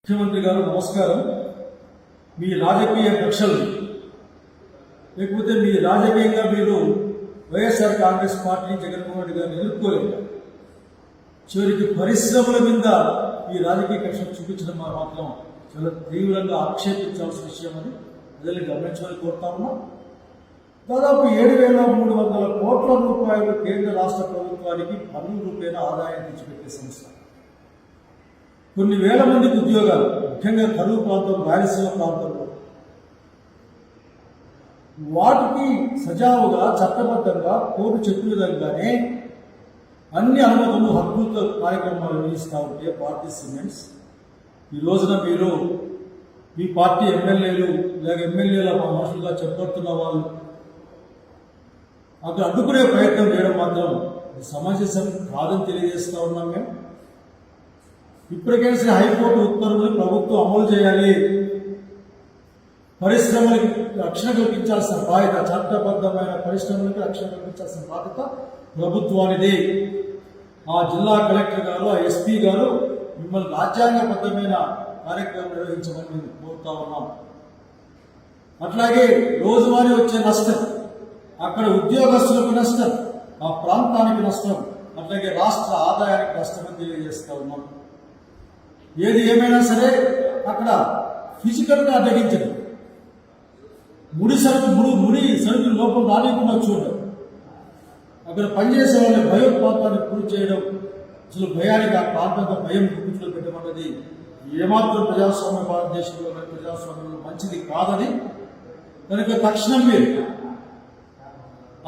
ముఖ్యమంత్రి గారు నమస్కారం. మీ రాజకీయ కక్షలు లేకపోతే మీ రాజకీయంగా మీరు వైఎస్ఆర్ కాంగ్రెస్ పార్టీ జగన్మోహన్ రెడ్డి గారిని ఎదుర్కోలేదు. చివరికి పరిశ్రమల మీద ఈ రాజకీయ కక్షలు చూపించడం మాత్రం చాలా తీవ్రంగా ఆక్షేపించాల్సిన విషయం అని ప్రజల్ని గమనించమని కోరుతా ఉన్నాం. దాదాపు 7,300 కోట్ల రూపాయలు కేంద్ర రాష్ట్ర ప్రభుత్వానికి పన్నుల రూపాయల ఆదాయం తెచ్చిపెట్టే సంస్థ. కొన్ని వేల మందికి ఉద్యోగాలు, ముఖ్యంగా కరువు ప్రాంతం, రాయలసీమ ప్రాంతంలో వాటికి సజావుగా చట్టబద్ధంగా కోర్టు చెప్పిన విధంగానే అన్ని అనుమతులు హక్కులతో కార్యక్రమాలు నిర్వహిస్తూ ఉంటే భారతీయ సిమెంట్స్ ఈ రోజున మీరు మీ పార్టీ ఎమ్మెల్యేలు లేక ఎమ్మెల్యేల మనుషులుగా చెప్పబడుతున్న వాళ్ళు అక్కడ అడ్డుకునే ప్రయత్నం చేయడం మాత్రం సమంజసం కాదని తెలియజేస్తూ ఉన్నాం. మేము ఇప్పటికైనా హైకోర్టు ఉత్తర్వులు ప్రభుత్వం అమలు చేయాలి. పరిశ్రమలకు రక్షణ కల్పించాల్సిన బాధ్యత, చట్టబద్ధమైన పరిశ్రమలకు రక్షణ కల్పించాల్సిన బాధ్యత ప్రభుత్వానిది. ఆ జిల్లా కలెక్టర్ గారు, ఆ ఎస్పీ గారు మిమ్మల్ని రాజ్యాంగబద్ధమైన కార్యక్రమం నిర్వహించమని మేము కోరుతా ఉన్నాం. అట్లాగే రోజువారీ వచ్చే నష్టం, అక్కడ ఉద్యోగస్తులకు నష్టం, ఆ ప్రాంతానికి నష్టం, అట్లాగే రాష్ట్ర ఆదాయానికి నష్టమని తెలియజేస్తూ ఉన్నాం. ఏది ఏమైనా సరే అక్కడ ఫిజికల్గా అడ్డగించడం, ముడి సరుకులు లోపల రానికుండా చూడడం, అక్కడ పనిచేసే వాళ్ళ భయోత్పాతాన్ని పూర్తి చేయడం, అసలు భయానికి ఆ ప్రాంతంలో భయం గుర్తులు పెట్టమన్నది ఏమాత్రం ప్రజాస్వామ్య భారతదేశంలో ప్రజాస్వామ్యంలో మంచిది కాదని, కనుక తక్షణం మీరు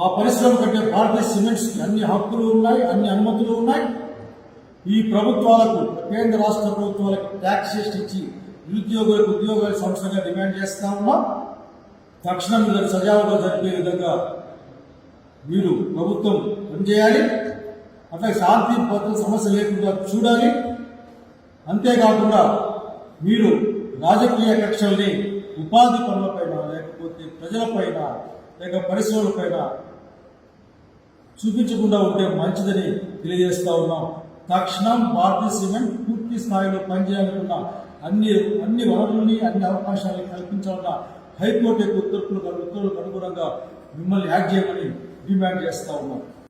ఆ పరిశ్రమ కంటే భారతీయ సిమెంట్స్కి అన్ని హక్కులు ఉన్నాయి, అన్ని అనుమతులు ఉన్నాయి. ఈ ప్రభుత్వాలకు, కేంద్ర రాష్ట్ర ప్రభుత్వాలకు ట్యాక్సేషన్ ఇచ్చి నిరుద్యోగులకు ఉద్యోగాల సంస్థగా డిమాండ్ చేస్తా ఉన్నాం. తక్షణం మీరు సజావుగా జరిపే విధంగా మీరు ప్రభుత్వం పనిచేయాలి. అట్లాగే శాంతి భద్రత సమస్య లేకుండా చూడాలి. అంతేకాకుండా మీరు రాజకీయ కక్షల్ని ఉపాధి పనులపైన లేకపోతే ప్రజలపైన లేక పరిశ్రమలపైన చూపించకుండా ఉంటే మంచిదని తెలియజేస్తా ఉన్నాం. తక్షణం భారతీయ సిమెంట్ పూర్తి స్థాయిలో పనిచేయాలనుకున్న అన్ని వనరులని, అన్ని అవకాశాలను కల్పించాలన్న హైకోర్టు యొక్క ఉత్తర్వులకు అనుగుణంగా మిమ్మల్ని యాక్ట్ చేయమని డిమాండ్ చేస్తా ఉన్నాం.